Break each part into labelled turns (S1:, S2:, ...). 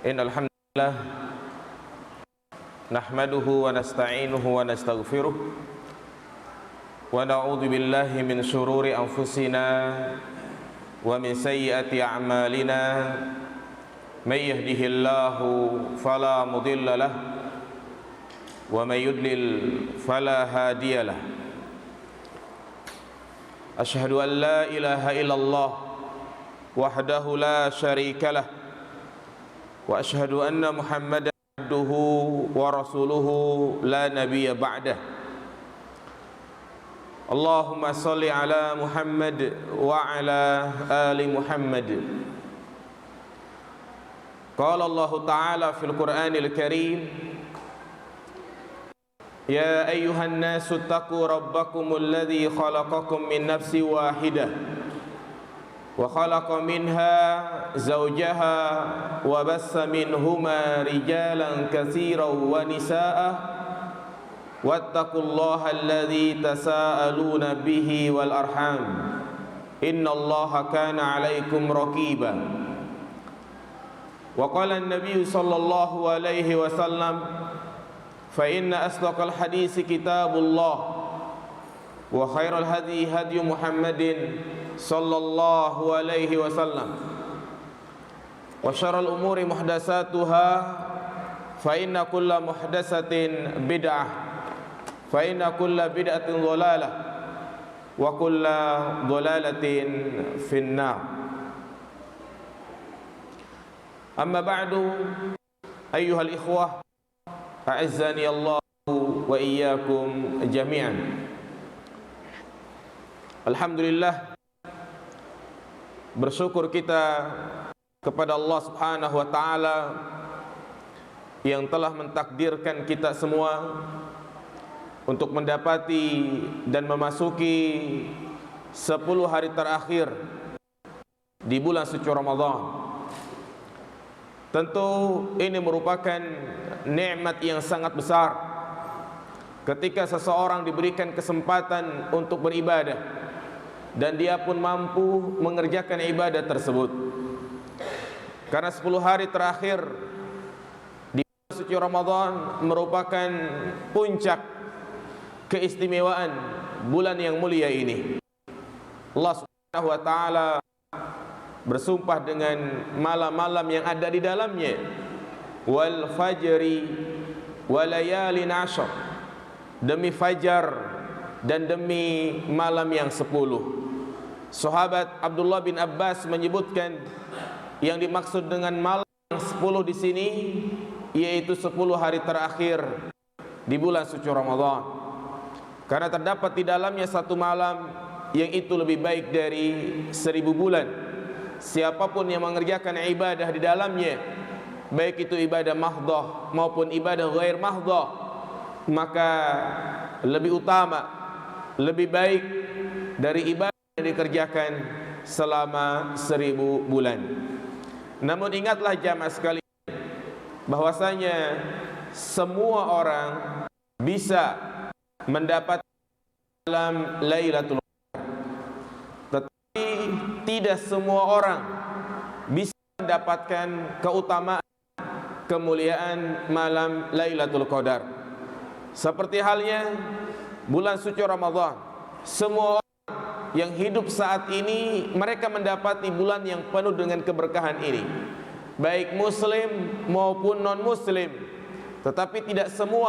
S1: Innal hamdalillah nahmaduhu wa nasta'inuhu wa nastaghfiruh wa na'udzu billahi min shururi anfusina wa min sayyiati a'malina may yahdihillahu fala mudilla lahu wa may yudlil fala hadiya lahu. Asyhadu an la ilaha illallah wahdahu la syarika lah wa asyhadu anna Muhammadan abduhu wa rasuluhu la nabiyya ba'dah. Allahumma salli ala Muhammad wa ala ali Muhammad. Qala Allah Ta'ala fil Qur'anil Karim, ya ayyuhan nasu taqu rabbakumul ladzi khalaqakum min nafsin wahidah wa khalaqa minha zawjaha wa bassa minhuma rijalan katsiran wa nisaa wattaqullaha alladzi tasaaluna bihi wal arham innallaha kana 'alaikum raqiba. Wa qala an-nabiy sallallahu alaihi wasallam, fa inna asdaqal hadisi kitabullah wa khairal hadi hadi Muhammadin sallallahu alaihi wasallam wa syarrul umuri muhdatsatuha fa inna kulla muhdatsatin bid'ah fa inna kulla bid'atin dhalalah wa kulla dhalalatin finnar. Amma ba'du, ayyuhal ikhwah, a'azzani Allah wa iyyakum jami'an. Alhamdulillah, bersyukur kita kepada Allah Subhanahu wa Ta'ala yang telah mentakdirkan kita semua untuk mendapati dan memasuki 10 hari terakhir di bulan suci Ramadan. Tentu ini merupakan nikmat yang sangat besar ketika seseorang diberikan kesempatan untuk beribadah dan dia pun mampu mengerjakan ibadah tersebut. Karena 10 hari terakhir di bulan suci Ramadan merupakan puncak keistimewaan bulan yang mulia ini. Allah Subhanahu wa Ta'ala bersumpah dengan malam-malam yang ada di dalamnya, wal fajri walayalin ashar, demi fajar dan demi malam yang 10. Sahabat Abdullah bin Abbas menyebutkan yang dimaksud dengan malam yang 10 di sini yaitu 10 hari terakhir di bulan suci Ramadan. Karena terdapat di dalamnya satu malam yang itu lebih baik dari 1000 bulan. Siapapun yang mengerjakan ibadah di dalamnya, baik itu ibadah mahdhah maupun ibadah ghair mahdhah, maka lebih utama, lebih baik dari ibadah yang dikerjakan selama 1000 bulan. Namun ingatlah jamaah sekalian, bahwasanya semua orang bisa mendapat dalam Lailatul Qadar, tetapi tidak semua orang bisa mendapatkan keutamaan kemuliaan malam Lailatul Qadar. Seperti halnya bulan suci Ramadan, semua orang yang hidup saat ini mereka mendapati bulan yang penuh dengan keberkahan ini, baik muslim maupun non muslim. Tetapi tidak semua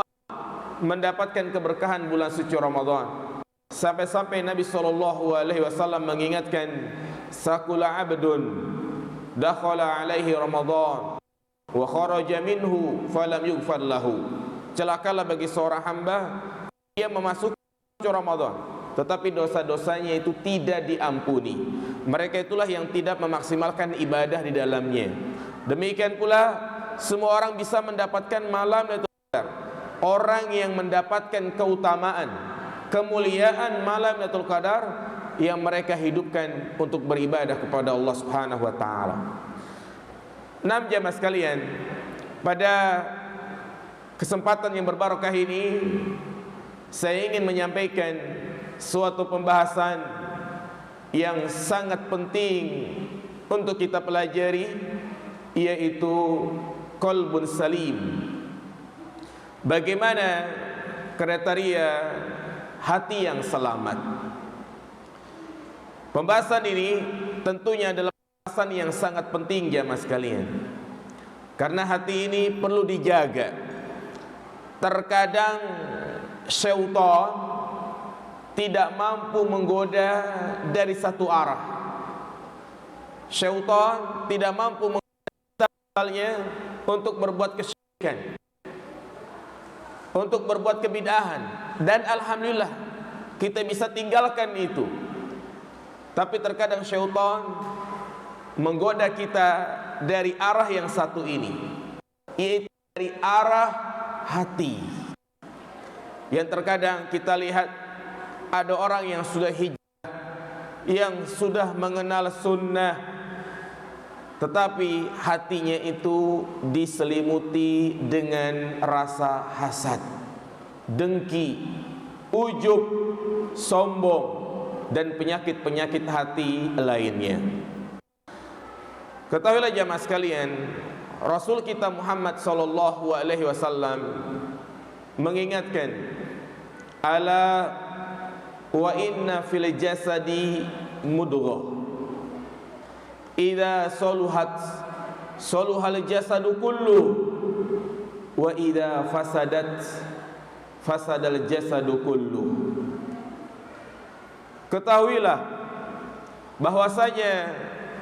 S1: mendapatkan keberkahan bulan suci Ramadan. Sampai-sampai Nabi SAW mengingatkan, sakula abdun dakhala alaihi Ramadan wa kharaja minhu falam yughfar lahu. Celakalah bagi seorang hamba yang memasuki Ramadan tetapi dosa-dosanya itu tidak diampuni. Mereka itulah yang tidak memaksimalkan ibadah di dalamnya. Demikian pula semua orang bisa mendapatkan malam Lailatul Qadar. Orang yang mendapatkan keutamaan, kemuliaan malam Lailatul Qadar yang mereka hidupkan untuk beribadah kepada Allah Subhanahu wa Ta'ala. 6 jamaah sekalian, pada kesempatan yang berbarokah ini saya ingin menyampaikan suatu pembahasan yang sangat penting untuk kita pelajari, yaitu qalbun salim. Bagaimana kriteria hati yang selamat? Pembahasan ini tentunya adalah pembahasan yang sangat penting jamaah sekalian, karena hati ini perlu dijaga. Terkadang syaitan tidak mampu menggoda dari satu arah. Syaitan tidak mampu menggoda untuk berbuat kesyirikan, untuk berbuat kebid'ahan, dan alhamdulillah kita bisa tinggalkan itu. Tapi terkadang syaitan menggoda kita dari arah yang satu ini, yaitu dari arah hati. Yang terkadang kita lihat ada orang yang sudah hijrah, yang sudah mengenal sunnah, tetapi hatinya itu diselimuti dengan rasa hasad, dengki, ujub, sombong, dan penyakit-penyakit hati lainnya. Ketahuilah jamaah sekalian, Rasul kita Muhammad sallallahu alaihi wasallam mengingatkan, ala wa inna fil jasadi mudghah idza saluhat saluhal jasadu kullu wa idza fasadat fasadal jasadu kullu. Ketahuilah bahwasanya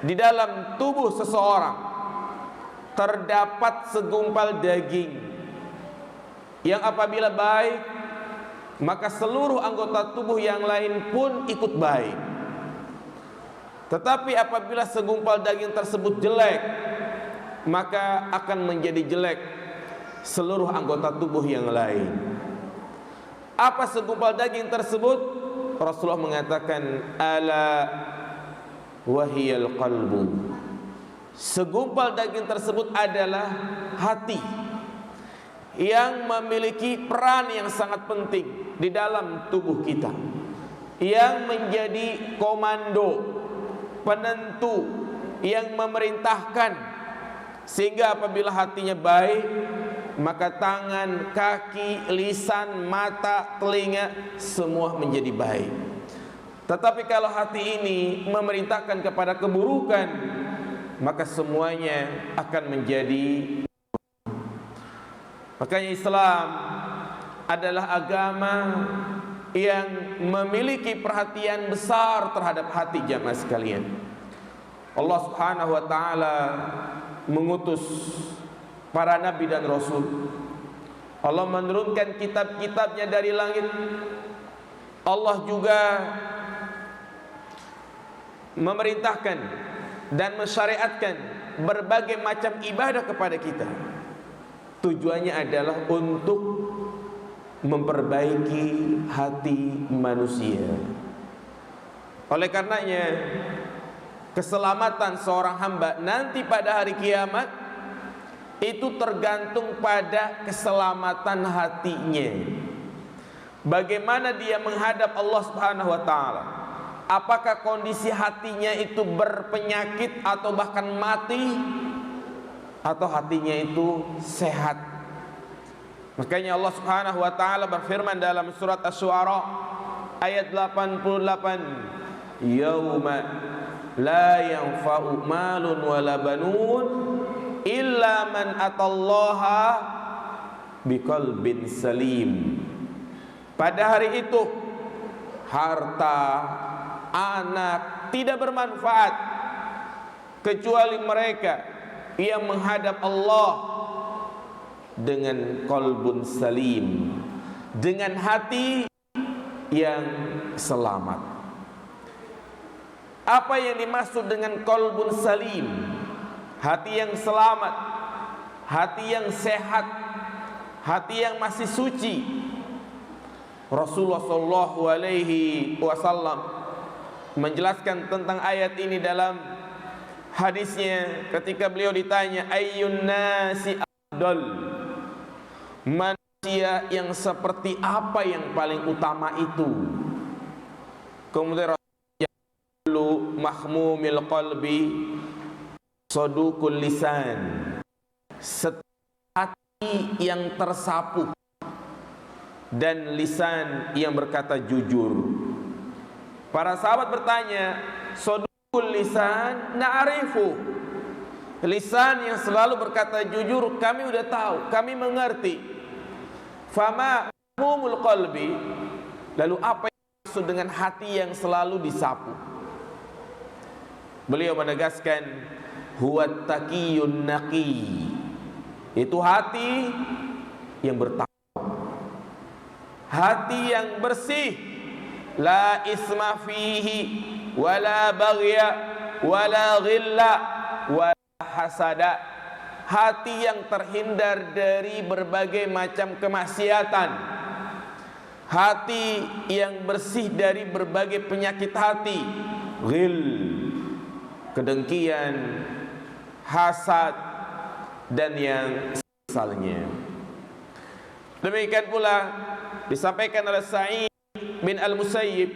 S1: di dalam tubuh seseorang terdapat segumpal daging yang apabila baik, maka seluruh anggota tubuh yang lain pun ikut baik. Tetapi apabila segumpal daging tersebut jelek, maka akan menjadi jelek seluruh anggota tubuh yang lain. Apa segumpal daging tersebut? Rasulullah mengatakan, ala wahiyal qalbu. Segumpal daging tersebut adalah hati, yang memiliki peran yang sangat penting di dalam tubuh kita, yang menjadi komando, penentu, yang memerintahkan, sehingga apabila hatinya baik, maka tangan, kaki, lisan, mata, telinga semua menjadi baik. Tetapi kalau hati ini memerintahkan kepada keburukan, maka semuanya akan menjadi. Makanya Islam adalah agama yang memiliki perhatian besar terhadap hati jamaah sekalian. Allah Subhanahu wa taala mengutus para nabi dan rasul. Allah menurunkan kitab-kitabnya dari langit. Allah juga memerintahkan dan mensyariatkan berbagai macam ibadah kepada kita. Tujuannya adalah untuk memperbaiki hati manusia. Oleh karenanya, keselamatan seorang hamba nanti pada hari kiamat itu tergantung pada keselamatan hatinya. Bagaimana dia menghadap Allah Subhanahu wa taala? Apakah kondisi hatinya itu berpenyakit atau bahkan mati, atau hatinya itu sehat? Makanya Allah Subhanahu wa taala berfirman dalam surat Asy-Syu'ara ayat 88, yauma la yanfa'u malun wala banun illa man atallaha biqalbin salim. Pada hari itu harta, anak tidak bermanfaat kecuali mereka yang menghadap Allah dengan qalbun salim, dengan hati yang selamat. Apa yang dimaksud dengan qalbun salim? Hati yang selamat, hati yang sehat, hati yang masih suci. Rasulullah sallallahu alaihi wasallam menjelaskan tentang ayat ini dalam hadisnya ketika beliau ditanya, ayyun nasi afdal, manusia yang seperti apa yang paling utama itu? Kemudian Rasulullah mahmumil qalbi sadukul lisan, yang tersapu dan lisan yang berkata jujur. Para sahabat bertanya, sodukul lisan na'rifu. Lisan yang selalu berkata jujur kami udah tahu, kami mengerti. Fama humul qalbi, lalu apa yang maksud dengan hati yang selalu disapu? Beliau menegaskan, huwa taqiyun naqi, itu hati yang bertakwa, hati yang bersih, la isma fihi wala baghya wala ghilla wala hasada, hati yang terhindar dari berbagai macam kemaksiatan, hati yang bersih dari berbagai penyakit hati, ghil, kedengkian, hasad, dan yang semisalnya. Demikian pula disampaikan oleh Sa'id bin Al-Musayyib,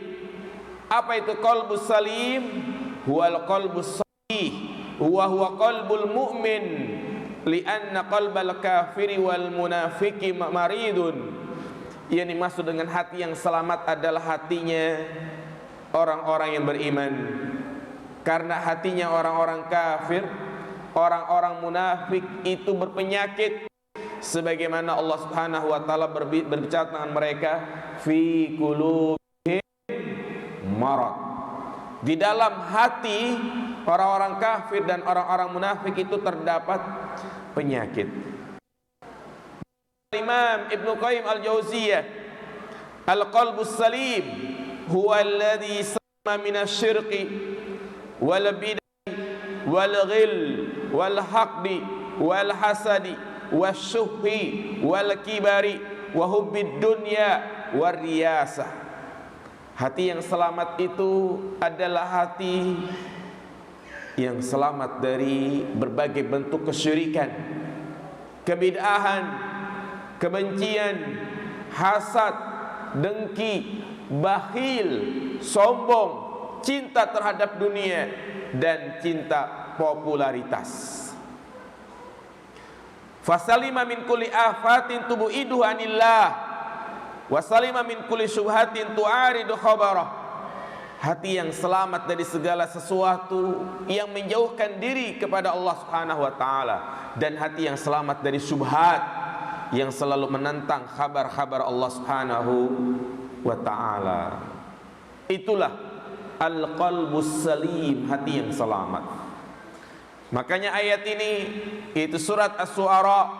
S1: apa itu qalbus salim? Huwal qalbus sahih wa huwa qalbul mu'min li'anna qalbal kafiri wal munafiqi maridun. Yang dimaksud dengan hati yang selamat adalah hatinya orang-orang yang beriman, karena hatinya orang-orang kafir, orang-orang munafik itu berpenyakit, sebagaimana Allah Subhanahu wa taala berbicara tentang mereka, fi qulubihim marad. Di dalam hati orang-orang kafir dan orang-orang munafik itu terdapat penyakit. Imam Ibnu Qayyim Al-Jauziyah, al-qalbus salim huwa alladhi salama minasyirki wal bid'ah wal ghil wal haqdi wal hasadi wasyuhi wal kibari wa hubbid dunya war riyasah. Hati yang selamat itu adalah hati yang selamat dari berbagai bentuk kesyirikan, kebid'ahan, kebencian, hasad, dengki, bakhil, sombong, cinta terhadap dunia, dan cinta popularitas. Fasalima min kulli afatin tubu'idu anillah, wasalima min kulli syubhatin tu'aridu khabarah. Hati yang selamat dari segala sesuatu yang menjauhkan diri kepada Allah Subhanahu wa taala, dan hati yang selamat dari syubhat yang selalu menentang kabar-kabar Allah Subhanahu wa taala. Itulah al-qalbus salim, hati yang selamat. Makanya ayat ini, itu surat Asy-Syu'ara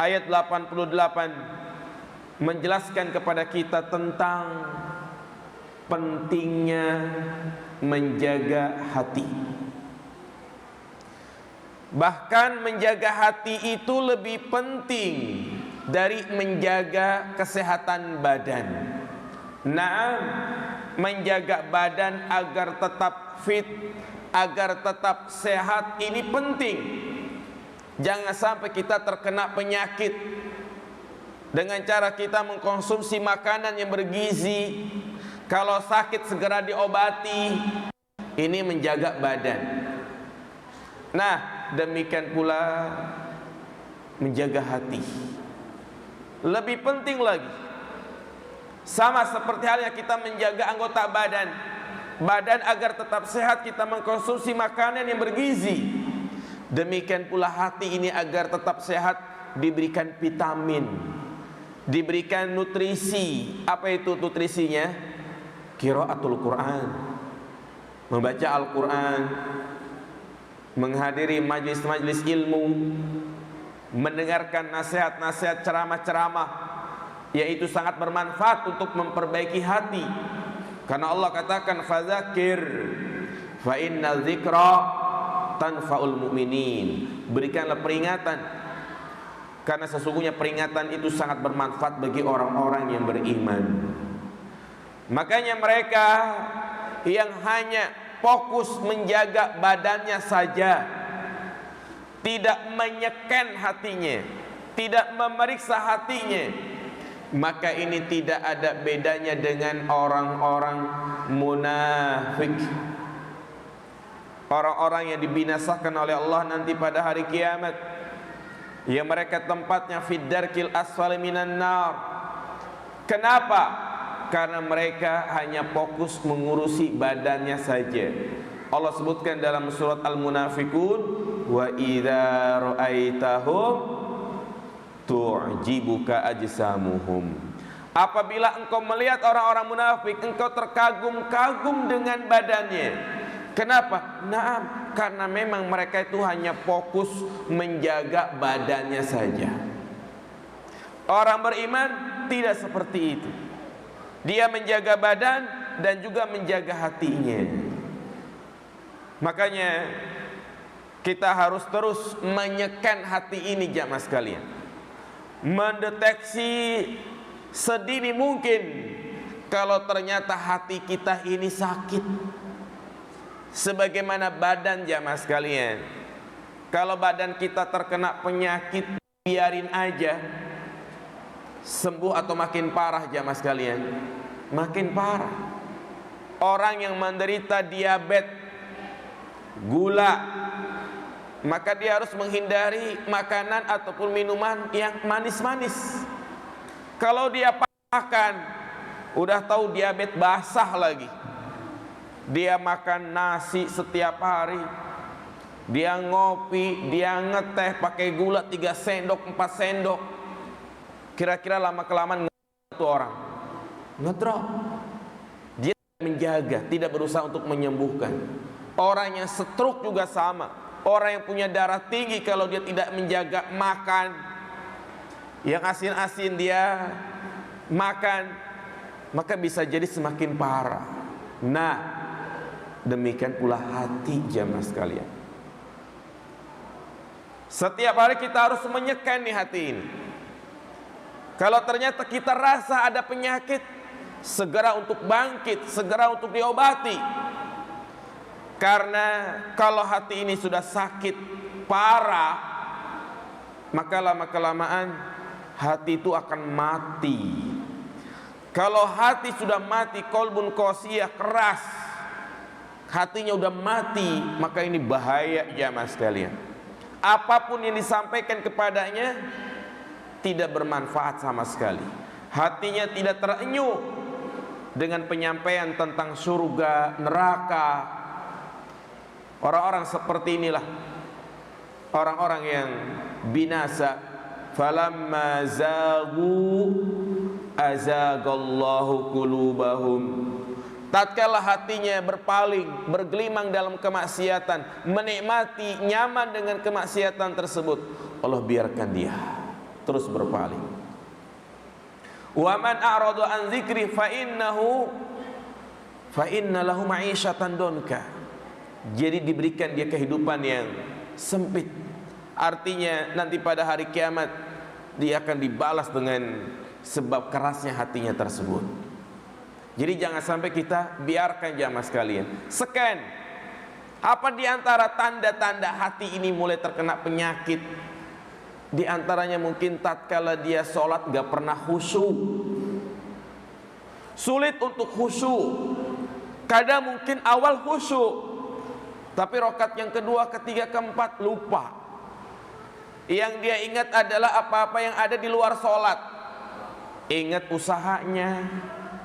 S1: ayat 88, menjelaskan kepada kita tentang pentingnya menjaga hati. Bahkan menjaga hati itu lebih penting dari menjaga kesehatan badan. Nah, menjaga badan agar tetap fit, agar tetap sehat, ini penting. Jangan sampai kita terkena penyakit dengan cara kita mengkonsumsi makanan yang bergizi. Kalau sakit segera diobati. Ini menjaga badan. Nah, demikian pula menjaga hati. Lebih penting lagi. Sama seperti halnya kita menjaga anggota badan. Badan agar tetap sehat, kita mengkonsumsi makanan yang bergizi. Demikian pula hati ini agar tetap sehat, diberikan vitamin, diberikan nutrisi. Apa itu nutrisinya? Qiraatul Quran, membaca Al-Quran, menghadiri majlis-majlis ilmu, mendengarkan nasihat-nasihat, ceramah-ceramah, yaitu sangat bermanfaat untuk memperbaiki hati. Karena Allah katakan, fadzakir fa inna dzikra tanfa'ul mu'minin. Berikanlah peringatan, karena sesungguhnya peringatan itu sangat bermanfaat bagi orang-orang yang beriman. Makanya mereka yang hanya fokus menjaga badannya saja, tidak menyeken hatinya, tidak memeriksa hatinya, maka ini tidak ada bedanya dengan orang-orang munafik, orang-orang yang dibinasakan oleh Allah nanti pada hari kiamat. yang mereka tempatnya fid darkil asfali minan nar. Kenapa? Karena mereka hanya fokus mengurusi badannya saja. Allah sebutkan dalam surat Al-Munafiqun, wa idza ra'aitahum tu'jibuka ajsamuhum. Apabila engkau melihat orang-orang munafik, engkau terkagum-kagum dengan badannya. Kenapa? Naam, karena memang mereka itu hanya fokus menjaga badannya saja. Orang beriman tidak seperti itu. Dia menjaga badan dan juga menjaga hatinya. Makanya kita harus terus menyekan hati ini jamaah sekalian. Mendeteksi sedini mungkin kalau ternyata hati kita ini sakit. Sebagaimana badan jamaah sekalian, kalau badan kita terkena penyakit, biarin aja sembuh atau makin parah jamaah sekalian, makin parah. Orang yang menderita diabetes, gula, maka dia harus menghindari makanan ataupun minuman yang manis-manis. Kalau dia makan, udah tahu diabetes basah lagi, dia makan nasi setiap hari, dia ngopi, dia ngeteh pakai gula 3 sendok 4 sendok, kira-kira lama-kelamaan itu orang ngedrop. Dia menjaga, tidak berusaha untuk menyembuhkan. Orang yang stroke juga sama. Orang yang punya darah tinggi, kalau dia tidak menjaga makan, yang asin-asin dia makan, maka bisa jadi semakin parah. Nah, demikian pula hati jamaah sekalian. Setiap hari kita harus menyekan nih hati ini. Kalau ternyata kita rasa ada penyakit, segera untuk bangkit, segera untuk diobati. Karena kalau hati ini sudah sakit parah, maka lama-kelamaan hati itu akan mati. Kalau hati sudah mati, qalbun qasiyah, keras, hatinya udah mati, maka ini bahaya jamaah sekalian. Apapun yang disampaikan kepadanya tidak bermanfaat sama sekali. Hatinya tidak terenyuh dengan penyampaian tentang surga, neraka. Orang-orang seperti inilah orang-orang yang binasa. Falamma zagu azagallahu qulubahum. Tatkala hatinya berpaling, bergelimang dalam kemaksiatan, menikmati nyaman dengan kemaksiatan tersebut, Allah biarkan dia terus berpaling. Wa man a'rada an dzikri fa inna lahu ma'isyatan donka. Jadi diberikan dia kehidupan yang sempit. Artinya nanti pada hari kiamat dia akan dibalas dengan sebab kerasnya hatinya tersebut. Jadi jangan sampai kita biarkan jamaah sekalian. Scan, apa di antara tanda-tanda hati ini mulai terkena penyakit? Di antaranya mungkin tatkala dia sholat gak pernah khusyuk, sulit untuk khusyuk. Kadang mungkin awal khusyuk, tapi rokat yang kedua, ketiga, keempat lupa. Yang dia ingat adalah apa-apa yang ada di luar sholat. Ingat usahanya,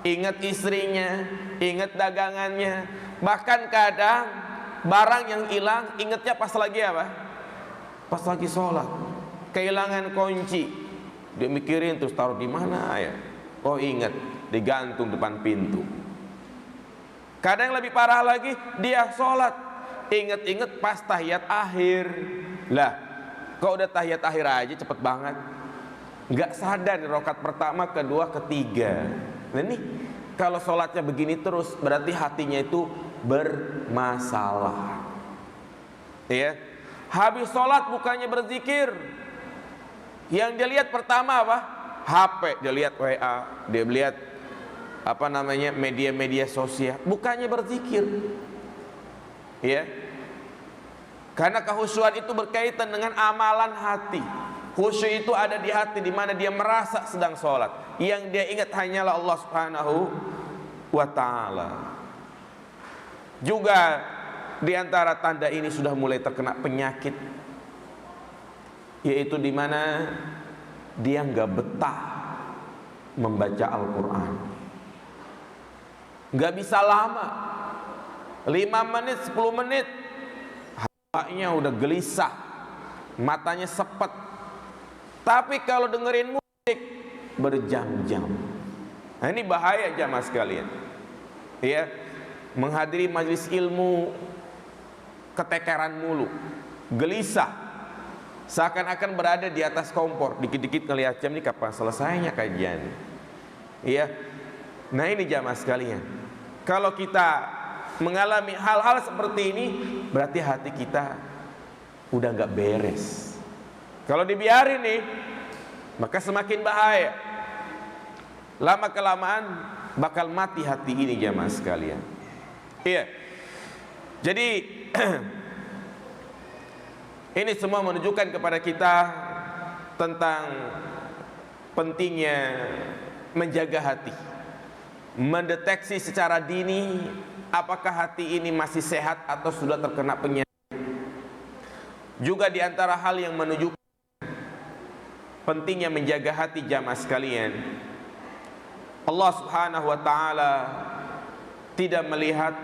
S1: ingat istrinya, ingat dagangannya. Bahkan kadang barang yang hilang ingatnya pas lagi apa? Pas lagi sholat. Kehilangan kunci, dia mikirin terus taruh di mana ya? Oh ingat, digantung depan pintu. Kadang lebih parah lagi, dia sholat, ingat-ingat pas tahiyat akhir. Lah, kok udah tahiyat akhir aja cepet banget, nggak sadar di rakaat pertama, kedua, ketiga. Nah nih, kalau sholatnya begini terus, berarti hatinya itu bermasalah. Ya, habis sholat bukannya berzikir, yang dia lihat pertama apa? HP, dia lihat WA, dia lihat apa namanya media-media sosial, bukannya berzikir. Ya, karena kehusyuan itu berkaitan dengan amalan hati. Khusyuk itu ada di hati, di mana dia merasa sedang sholat. Yang dia ingat hanyalah Allah Subhanahu wa ta'ala. Juga di antara tanda ini sudah mulai terkena penyakit. yaitu di mana dia nggak betah membaca Al-Quran. Nggak bisa lama, 5 menit, 10 menit, hawanya udah gelisah, matanya sepet. Tapi kalau dengerin musik berjam-jam. Nah, ini bahaya jamaah sekalian. Ya, menghadiri majelis ilmu keteteran mulu, gelisah, seakan-akan berada di atas kompor, dikit-dikit ngelihat jam, ini kapan selesainya kajian. Iya. Nah, ini jamaah sekalian, kalau kita mengalami hal-hal seperti ini, berarti hati kita udah nggak beres. Kalau dibiarin nih, maka semakin bahaya. Lama kelamaan bakal mati hati ini jamaah sekalian. Iya. Jadi ini semua menunjukkan kepada kita tentang pentingnya menjaga hati, mendeteksi secara dini apakah hati ini masih sehat atau sudah terkena penyakit. Juga di antara hal yang menunjukkan pentingnya menjaga hati jamaah sekalian, Allah Subhanahu wa taala tidak melihat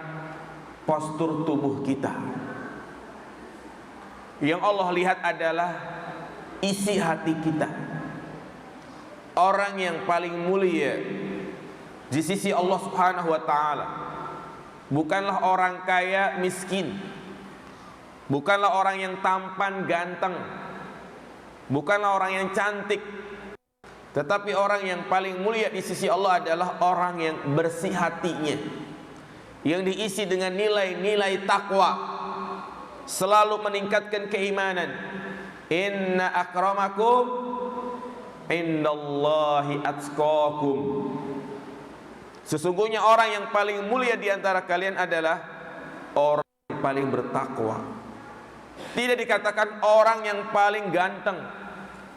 S1: postur tubuh kita. Yang Allah lihat adalah isi hati kita. Orang yang paling mulia di sisi Allah Subhanahu wa taala bukanlah orang kaya miskin, bukanlah orang yang tampan ganteng, bukanlah orang yang cantik, tetapi orang yang paling mulia di sisi Allah adalah orang yang bersih hatinya, yang diisi dengan nilai-nilai takwa, selalu meningkatkan keimanan. Inna akramakum indallahi atqakum. Sesungguhnya orang yang paling mulia di antara kalian adalah orang yang paling bertakwa. Tidak dikatakan orang yang paling ganteng,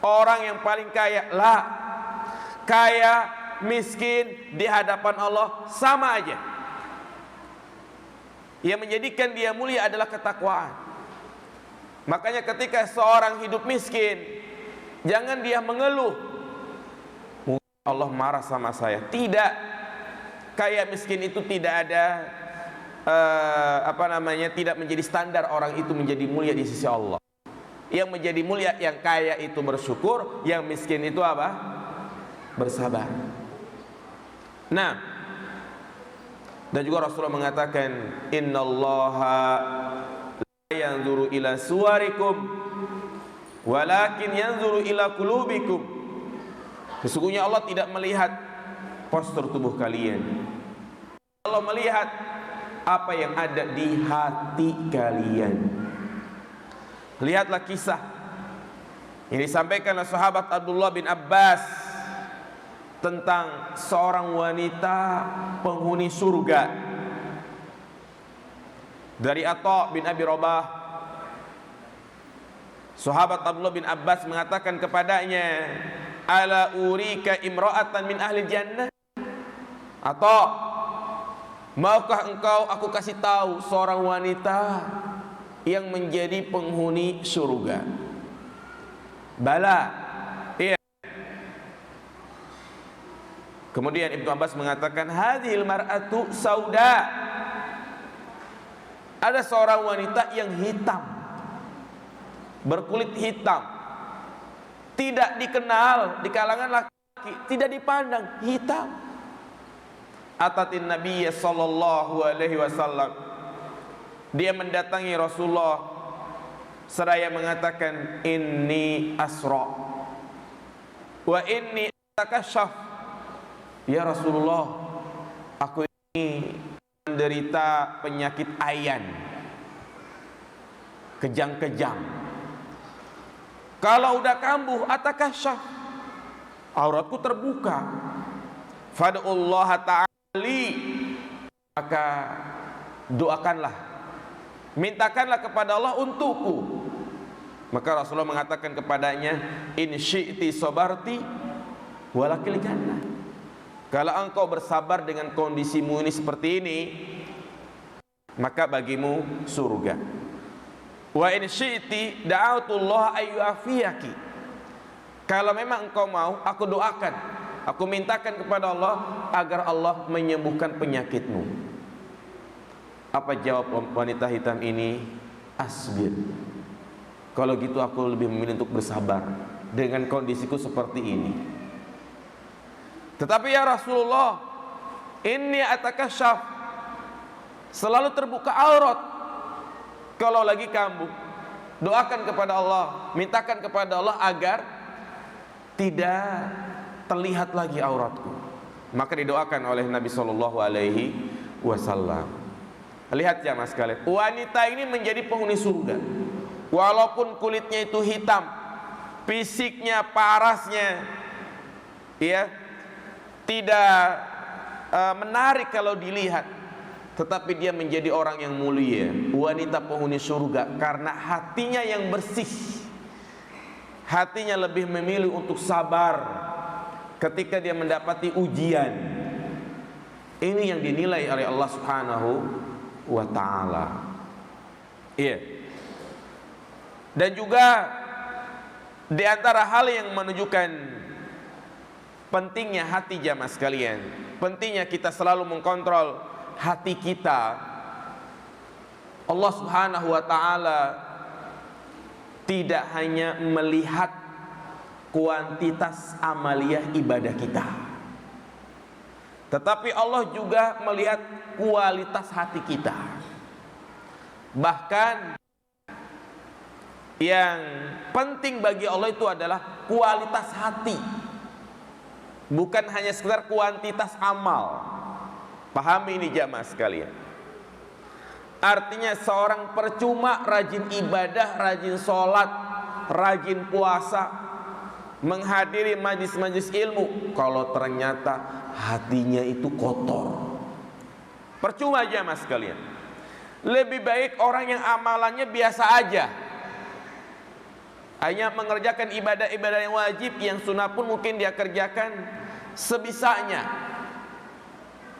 S1: orang yang paling kaya. Lah, kaya, miskin di hadapan Allah sama aja. Yang menjadikan dia mulia adalah ketakwaan. Makanya ketika seorang hidup miskin, jangan dia mengeluh, mungkin Allah marah sama saya. Tidak. Kaya miskin itu tidak ada tidak menjadi standar orang itu menjadi mulia di sisi Allah. Yang menjadi mulia, yang kaya itu bersyukur, yang miskin itu apa? Bersabar. Nah, dan juga Rasulullah mengatakan, innallaha la yanzuru ila suwarikum walakin yanzuru ila qulubikum. Sesungguhnya Allah tidak melihat postur tubuh kalian. Allah melihat apa yang ada di hati kalian. Lihatlah kisah yang disampaikan oleh sahabat Abdullah bin Abbas tentang seorang wanita penghuni surga. Dari Atha bin Abi Rabah, sahabat Abdullah bin Abbas mengatakan kepadanya, ala urika imra'atan min ahli jannah. Atha, maukah engkau aku kasih tahu seorang wanita yang menjadi penghuni surga? Bala. Iya. Kemudian Ibnu Abbas mengatakan, hadhil mar'atu sauda. Ada seorang wanita yang hitam, berkulit hitam, tidak dikenal di kalangan laki-laki, tidak dipandang, hitam. Atatin Nabiya sallallahu alaihi wasallam. Dia mendatangi Rasulullah seraya mengatakan, inni asra wa inni atakasyaf. Ya Rasulullah, aku ini menderita penyakit ayan, kejang-kejang. Kalau udah kambuh, atakasyaf, auratku terbuka. Fad'ullah ta'ala, maka doakanlah, mintakanlah kepada Allah untukku. Maka Rasulullah mengatakan kepadanya, in syi'ti sabarti walakil jannah. Kalau engkau bersabar dengan kondisimu ini seperti ini, maka bagimu surga. Wa in syi'ti da'autullah ayyuafiyaki. Kalau memang engkau mau, aku doakan, aku mintakan kepada Allah agar Allah menyembuhkan penyakitmu. Apa jawab wanita hitam ini? Asbir. Kalau gitu aku lebih memilih untuk bersabar dengan kondisiku seperti ini. Tetapi ya Rasulullah, inni atakasyaf, selalu terbuka aurat kalau lagi kambuh. Doakan kepada Allah, mintakan kepada Allah agar tidak terlihat lagi auratku. Maka didoakan oleh Nabi Shallallahu Alaihi Wasallam. Lihat jamaah sekalian, wanita ini menjadi penghuni surga. Walaupun kulitnya itu hitam, fisiknya, parasnya, ya, tidak menarik kalau dilihat, tetapi dia menjadi orang yang mulia, wanita penghuni surga, karena hatinya yang bersih. Hatinya lebih memilih untuk sabar ketika dia mendapati ujian. Ini yang dinilai oleh Allah Subhanahu wa ta'ala. Iya. Dan juga di antara hal yang menunjukkan pentingnya hati jamaah sekalian, pentingnya kita selalu mengkontrol hati kita. Allah Subhanahu wa ta'ala tidak hanya melihat kuantitas amaliyah ibadah kita, tetapi Allah juga melihat kualitas hati kita. Bahkan yang penting bagi Allah itu adalah kualitas hati, bukan hanya sekedar kuantitas amal. Pahami ini jamaah sekalian. Artinya seorang percuma rajin ibadah, rajin sholat, rajin puasa, menghadiri majlis-majlis ilmu, kalau ternyata hatinya itu kotor, percuma jamaah sekalian. Lebih baik orang yang amalannya biasa aja, hanya mengerjakan ibadah-ibadah yang wajib, yang sunnah pun mungkin dia kerjakan sebisanya,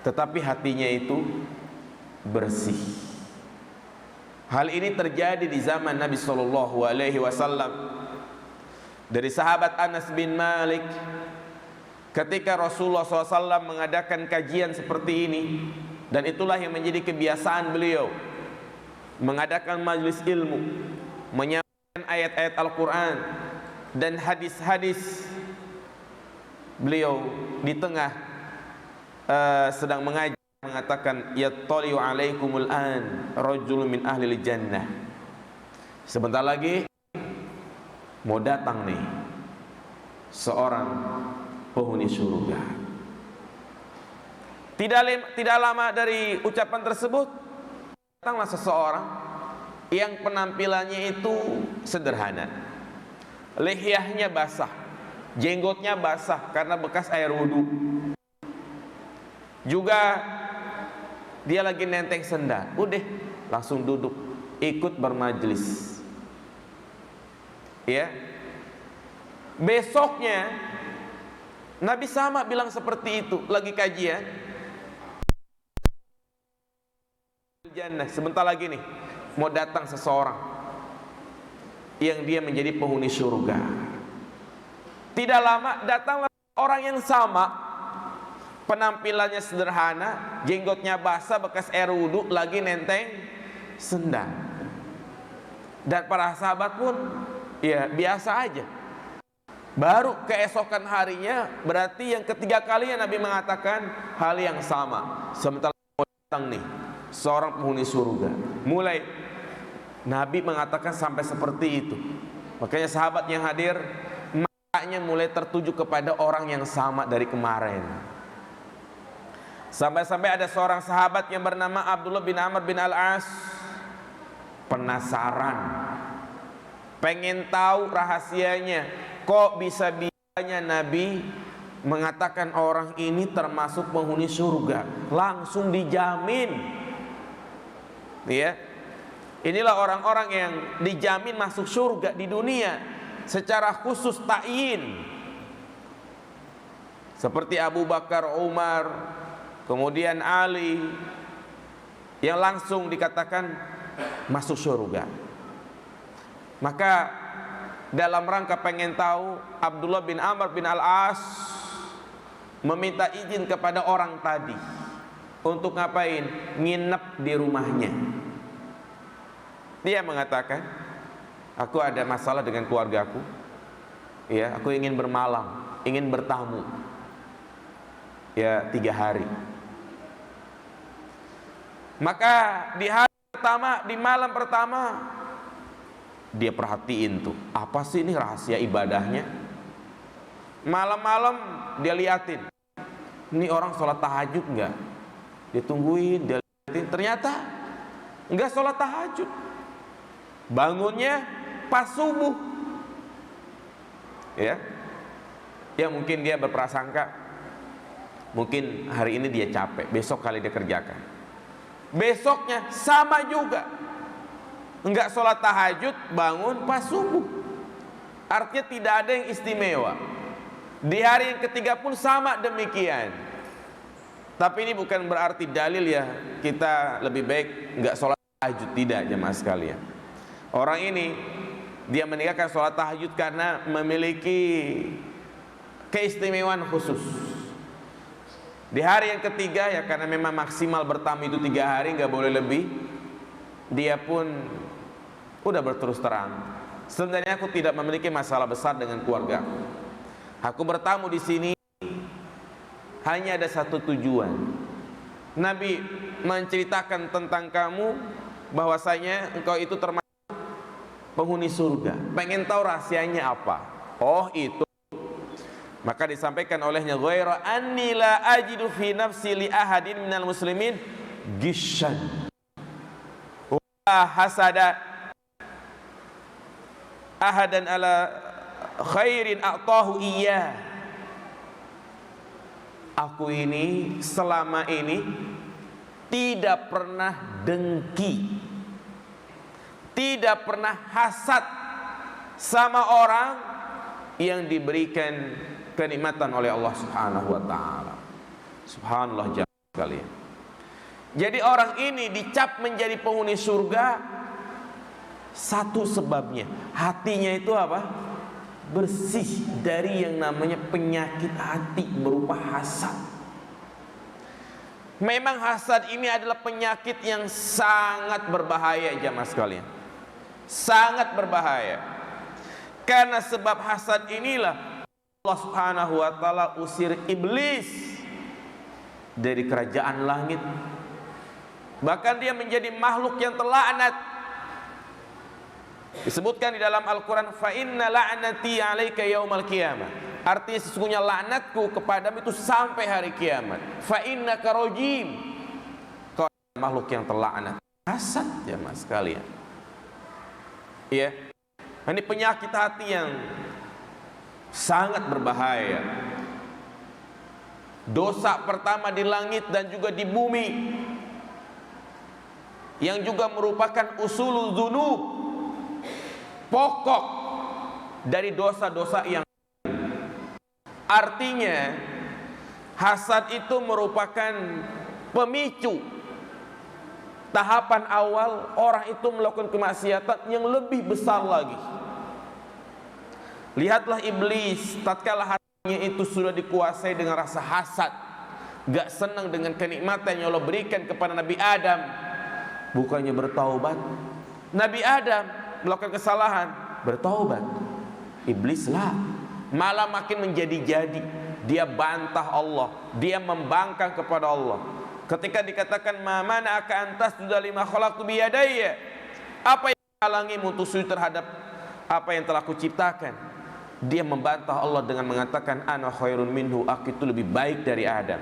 S1: tetapi hatinya itu bersih. Hal ini terjadi di zaman Nabi Shallallahu Alaihi Wasallam. Dari sahabat Anas bin Malik, ketika Rasulullah SAW mengadakan kajian seperti ini, dan itulah yang menjadi kebiasaan beliau, mengadakan majlis ilmu, menyampaikan ayat-ayat Al-Quran dan hadis-hadis. Beliau di tengah sedang mengaji mengatakan, yattali'u alaikumul an rajulun min ahlil jannah. Sebentar lagi mau datang nih seorang penghuni surga. Tidak lama dari ucapan tersebut, datanglah seseorang yang penampilannya itu sederhana, lihyahnya basah, jenggotnya basah karena bekas air wudhu. Juga dia lagi nenteng sendal, udah langsung duduk ikut bermajlis. Ya, besoknya Nabi sama bilang seperti itu, lagi kajian. Jannah, sebentar lagi nih mau datang seseorang yang dia menjadi penghuni surga. Tidak lama datanglah orang yang sama, penampilannya sederhana, jenggotnya basah bekas air wudhu, lagi nenteng sendal. Dan para sahabat pun ya biasa aja. Baru keesokan harinya, berarti yang ketiga kalinya Nabi mengatakan hal yang sama. Sementara mau datang nih seorang penghuni surga, mulai Nabi mengatakan sampai seperti itu. Makanya sahabat yang hadir matanya mulai tertuju kepada orang yang sama dari kemarin. Sampai-sampai ada seorang sahabat yang bernama Abdullah bin Amr bin Al-As penasaran, pengen tahu rahasianya, kok bisa-bisanya Nabi mengatakan orang ini termasuk penghuni surga, langsung dijamin. Ya, inilah orang-orang yang dijamin masuk surga di dunia secara khusus ta'yin, seperti Abu Bakar, Umar, kemudian Ali, yang langsung dikatakan masuk surga. Maka dalam rangka pengen tahu, Abdullah bin Amr bin Al-As meminta izin kepada orang tadi untuk ngapain? Nginep di rumahnya. Dia mengatakan, aku ada masalah dengan keluargaku, ya, aku ingin bermalam, ingin bertamu, ya, 3 hari. Maka di hari pertama, di malam pertama, dia perhatiin tuh, apa sih ini rahasia ibadahnya. Malam-malam dia liatin, ini orang sholat tahajud nggak? Dia tungguin, dia liatin, ternyata nggak sholat tahajud. Bangunnya pas subuh, ya. Ya mungkin dia berprasangka, mungkin hari ini dia capek, besok kali dia kerjakan. Besoknya sama juga, enggak sholat tahajud, bangun pas subuh. Artinya tidak ada yang istimewa. Di hari yang ketiga pun sama demikian. Tapi ini bukan berarti dalil ya kita lebih baik enggak sholat tahajud, tidak, jemaah sekalian. Orang ini dia meninggalkan sholat tahajud karena memiliki keistimewaan khusus. Di hari yang ketiga ya karena memang maksimal bertamu itu 3 hari, nggak boleh lebih. Dia pun udah berterus terang, sebenarnya aku tidak memiliki masalah besar dengan keluarga. Aku bertamu di sini hanya ada satu tujuan. Nabi menceritakan tentang kamu bahwasanya engkau itu termasuk penghuni surga. Pengen tahu rahasianya apa? Oh itu. Maka disampaikan olehnya, ghaira anni la ajidu fi nafsi li ahadin minal muslimin gishan wa hasada ahadan ala khairin a'tahu iya. Aku ini selama ini tidak pernah dengki, tidak pernah hasad sama orang yang diberikan kenikmatan oleh Allah Subhanahu wa taala. Subhanallah jemaah sekalian. Jadi orang ini dicap menjadi penghuni surga, satu sebabnya hatinya itu apa? Bersih dari yang namanya penyakit hati berupa hasad. Memang hasad ini adalah penyakit yang sangat berbahaya jemaah sekalian. Sangat berbahaya. Karena sebab hasad inilah Allah Subhanahu wa taala usir iblis dari kerajaan langit. Bahkan dia menjadi makhluk yang terlaknat. Disebutkan di dalam Al-Quran, fa inna la'nati 'alaika yaumal qiyamah. Artinya sesungguhnya laknatku kepadamu itu sampai hari kiamat. Fa innaka rajim. Kau makhluk yang terlaknat. Hasad ya mas sekalian. Ya. Ini penyakit hati yang sangat berbahaya. Dosa pertama di langit dan juga di bumi, yang juga merupakan usulul dzunub, pokok dari dosa-dosa yang artinya hasad itu merupakan pemicu tahapan awal orang itu melakukan kemaksiatan yang lebih besar lagi. Lihatlah iblis tatkala hatinya itu sudah dikuasai dengan rasa hasad, gak senang dengan kenikmatan yang Allah berikan kepada Nabi Adam, bukannya bertaubat. Nabi Adam melakukan kesalahan, bertaubat. Iblis lah, malah makin menjadi-jadi. Dia bantah Allah, dia membangkang kepada Allah. Ketika dikatakan ma mana'aka antas tasjuda lima khalaqtu biyadayya, apa yang menghalangimu untuk sujud terhadap apa yang telah kuciptakan? Dia membantah Allah dengan mengatakan ana khairun minhu, aku itu lebih baik dari Adam.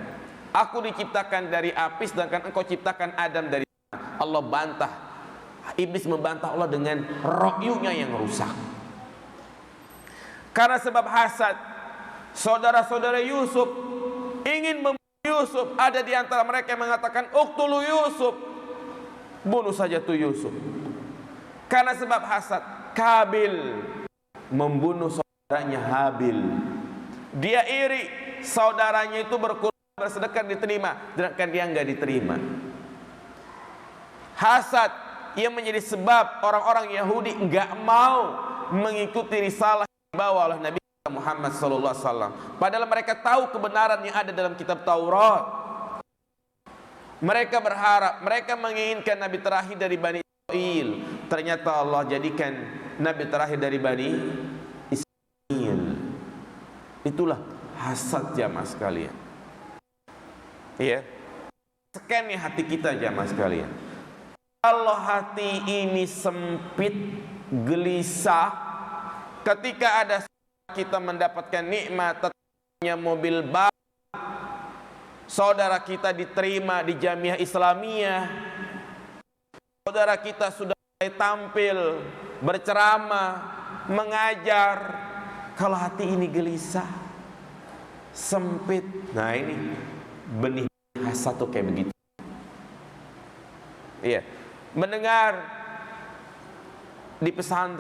S1: Aku diciptakan dari api sedangkan engkau ciptakan Adam dari tanah. Allah bantah. Iblis membantah Allah dengan rohyunya yang rusak. Karena sebab hasad, saudara-saudara Yusuf ingin membunuh Yusuf. Ada di antara mereka yang mengatakan uqtulu Yusuf, bunuh saja tuh Yusuf. Karena sebab hasad, Kabil membunuh saudaranya Habil. Dia iri, saudaranya itu berkurban bersedekah diterima, sedangkan dia enggak diterima. Hasad yang menjadi sebab orang-orang Yahudi enggak mau mengikuti risalah yang dibawa oleh Nabi Muhammad SAW. Padahal mereka tahu kebenaran yang ada dalam kitab Taurat. Mereka berharap, mereka menginginkan Nabi terakhir dari Bani Israel. Ternyata Allah jadikan Nabi terakhir dari Bani Israel. Itulah hasad jamaah sekalian. Iya. Scan nih hati kita jamaah sekalian. Kalau hati ini sempit, gelisah, ketika ada kita mendapatkan nikmat, tetapnya mobil baru, saudara kita diterima di Jamiah Islamiyah, saudara kita sudah mulai tampil, berceramah, mengajar, kalau hati ini gelisah, sempit, nah ini benih hasad tuh kayak begitu. Iya, mendengar di pesantren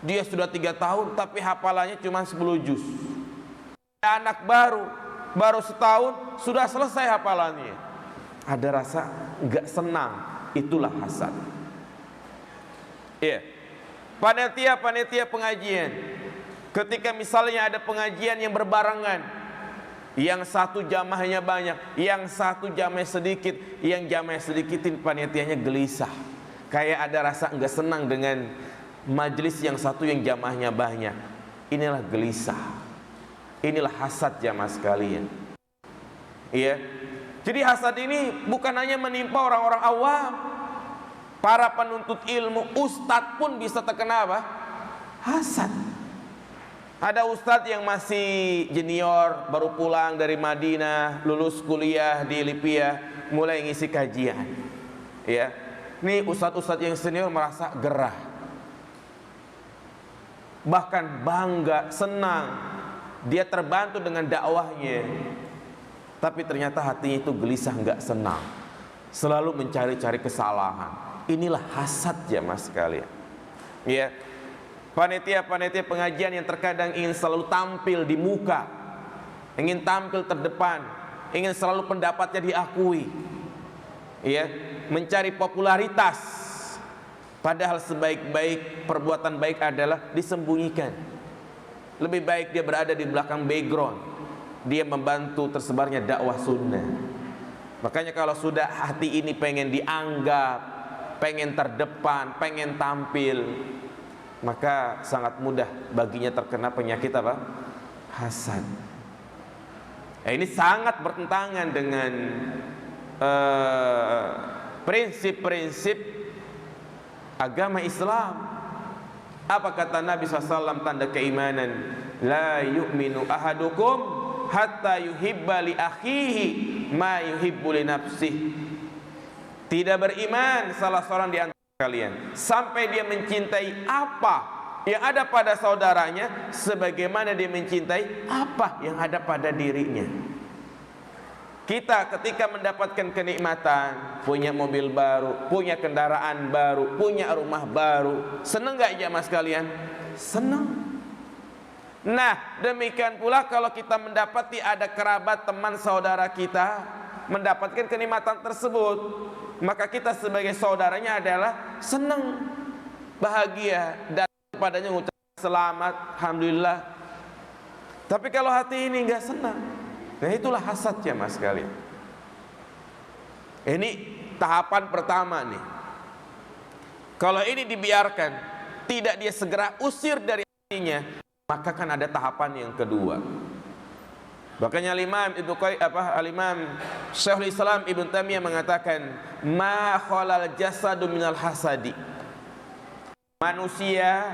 S1: dia sudah 3 tahun tapi hafalannya cuma 10 juz. Anak baru setahun sudah selesai hafalannya. Ada rasa enggak senang, itulah hasad. Iya. Panitia pengajian, ketika misalnya ada pengajian yang berbarengan, yang satu jamaahnya banyak, yang satu jamaah sedikit, yang jamaah sedikitin panitianya gelisah, kayak ada rasa enggak senang dengan majelis yang satu yang jamaahnya banyak. Inilah gelisah, inilah hasad jamaah sekalian. Iya. Jadi hasad ini bukan hanya menimpa orang-orang awam, para penuntut ilmu, ustadz pun bisa terkena apa? Hasad. Ada ustadz yang masih junior, baru pulang dari Madinah, lulus kuliah di Libya, mulai ngisi kajian. Ya, ini ustadz-ustadz yang senior merasa gerah, bahkan bangga, senang, dia terbantu dengan dakwahnya. Tapi ternyata hatinya itu gelisah, nggak senang, selalu mencari-cari kesalahan. Inilah hasad jamaah sekalian. Ya, panitia pengajian yang terkadang ingin selalu tampil di muka, ingin tampil terdepan, ingin selalu pendapatnya diakui, ya, mencari popularitas. Padahal sebaik-baik perbuatan baik adalah disembunyikan. Lebih baik dia berada di belakang background, dia membantu tersebarnya dakwah sunnah. Makanya kalau sudah hati ini pengen dianggap, pengen terdepan, pengen tampil, maka sangat mudah baginya terkena penyakit apa? Hasad. Ini sangat bertentangan dengan prinsip-prinsip agama Islam. Apa kata Nabi SAW tanda keimanan? La yu'minu ahadukum hatta yuhibba li akhihi ma yuhibbu li nafsihi. Tidak beriman salah seorang di antara kalian sampai dia mencintai apa yang ada pada saudaranya sebagaimana dia mencintai apa yang ada pada dirinya. Kita ketika mendapatkan kenikmatan, punya mobil baru, punya kendaraan baru, punya rumah baru, senang gak jamaah sekalian? Senang. Nah, demikian pula kalau kita mendapati ada kerabat, teman, saudara kita mendapatkan kenikmatan tersebut, maka kita sebagai saudaranya adalah senang, bahagia, dan kepadanya mengucapkan selamat, alhamdulillah. Tapi kalau hati ini enggak senang, nah itulah hasad ya mas sekalian. Ini tahapan pertama nih. Kalau ini dibiarkan, tidak dia segera usir dari hatinya, maka kan ada tahapan yang kedua. Makanya Al-Imam Syekhul Islam Ibn Taimiyah mengatakan, ma khalal jasadu minal hasadi. Manusia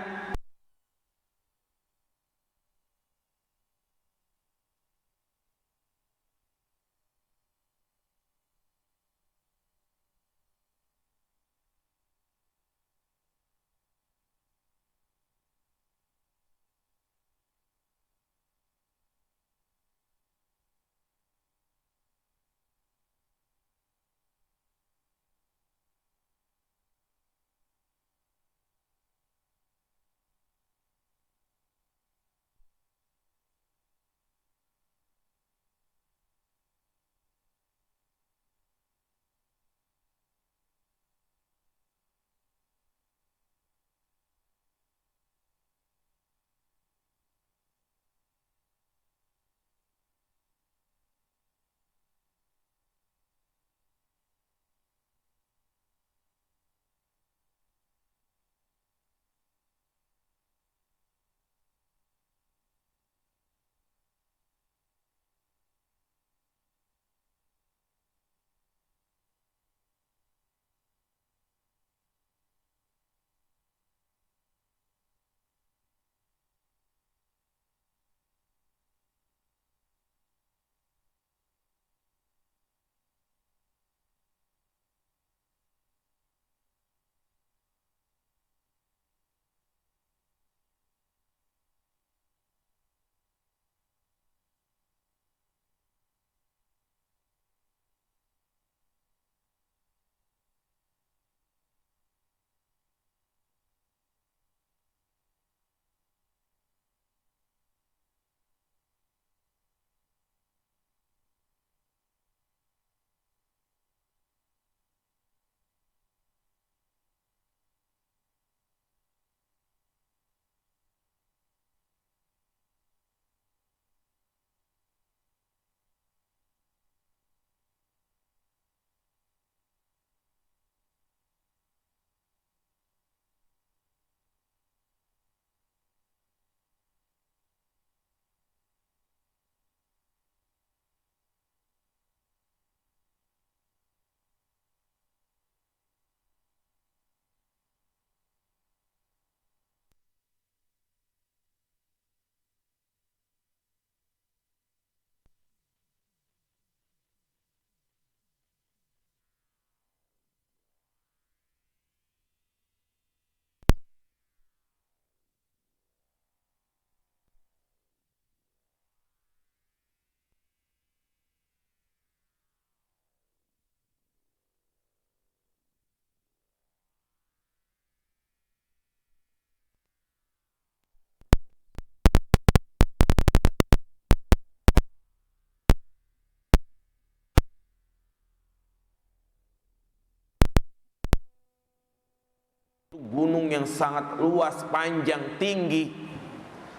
S1: yang sangat luas, panjang, tinggi,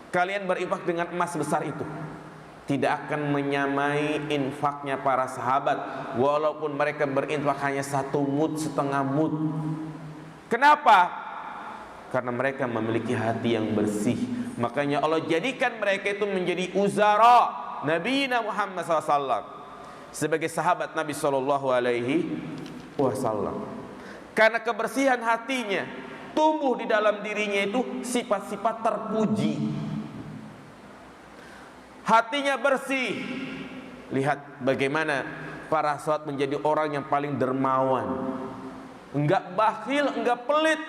S1: kalian berinfak dengan emas sebesar itu, tidak akan menyamai infaknya para sahabat, walaupun mereka berinfak hanya 1 mud, setengah mud. Kenapa? Karena mereka memiliki hati yang bersih. Makanya Allah jadikan mereka itu menjadi uzara Nabi Muhammad SAW, sebagai sahabat Nabi SAW. Karena kebersihan hatinya, tumbuh di dalam dirinya itu sifat-sifat terpuji. Hatinya bersih. Lihat bagaimana para sahabat menjadi orang yang paling dermawan, enggak bakhil, enggak pelit.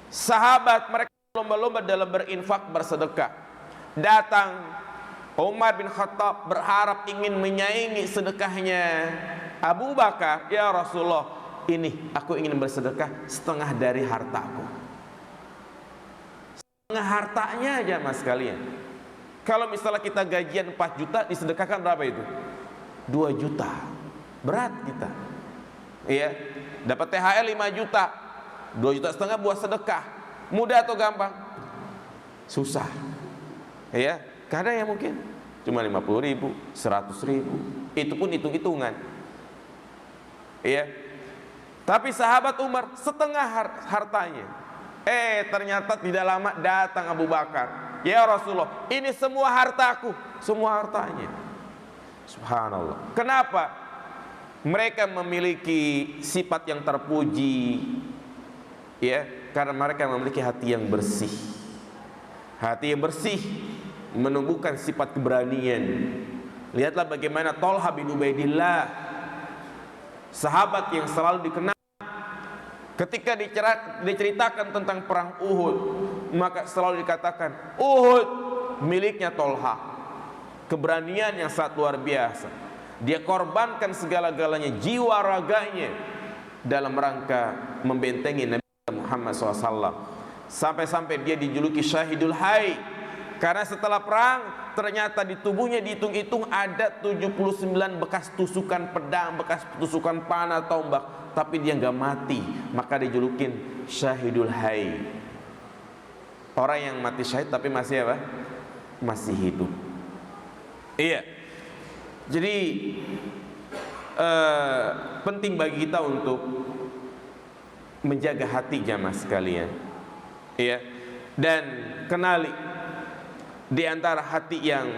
S1: Sahabat mereka lomba-lomba dalam berinfak, bersedekah. Datang Umar bin Khattab berharap ingin menyaingi sedekahnya Abu Bakar. Ya Rasulullah, ini aku ingin bersedekah setengah dari hartaku. Setengah hartanya aja mas sekalian. Kalau misalnya kita gajian 4 juta, disedekahkan berapa itu? 2 juta. Berat kita. Iya, dapat THR 5 juta, 2 juta setengah buat sedekah. Mudah atau gampang? Susah. Iya, kadang ya mungkin cuma 50.000, 100.000. Itu pun hitung-hitungan. Iya. Tapi sahabat Umar setengah hartanya. Ternyata tidak lama datang Abu Bakar. Ya Rasulullah, ini semua hartaku, semua hartanya. Subhanallah. Kenapa? Mereka memiliki sifat yang terpuji, ya, karena mereka memiliki hati yang bersih. Hati yang bersih menumbuhkan sifat keberanian. Lihatlah bagaimana Thalha bin Ubaidillah, sahabat yang selalu dikenal, ketika diceritakan tentang perang Uhud, maka selalu dikatakan Uhud miliknya Thalha. Keberanian yang sangat luar biasa. Dia korbankan segala-galanya, jiwa raganya, dalam rangka membentengi Nabi Muhammad SAW. Sampai-sampai dia dijuluki Syahidul Hayy, karena setelah perang ternyata di tubuhnya dihitung-hitung ada 79 bekas tusukan pedang, bekas tusukan panah, tombak, tapi dia nggak mati, maka dijulukin Syahidul Hayy. Orang yang mati syahid tapi masih apa? Masih hidup. Iya. Jadi penting bagi kita untuk menjaga hati jamaah sekalian. Iya. Dan kenali di antara hati yang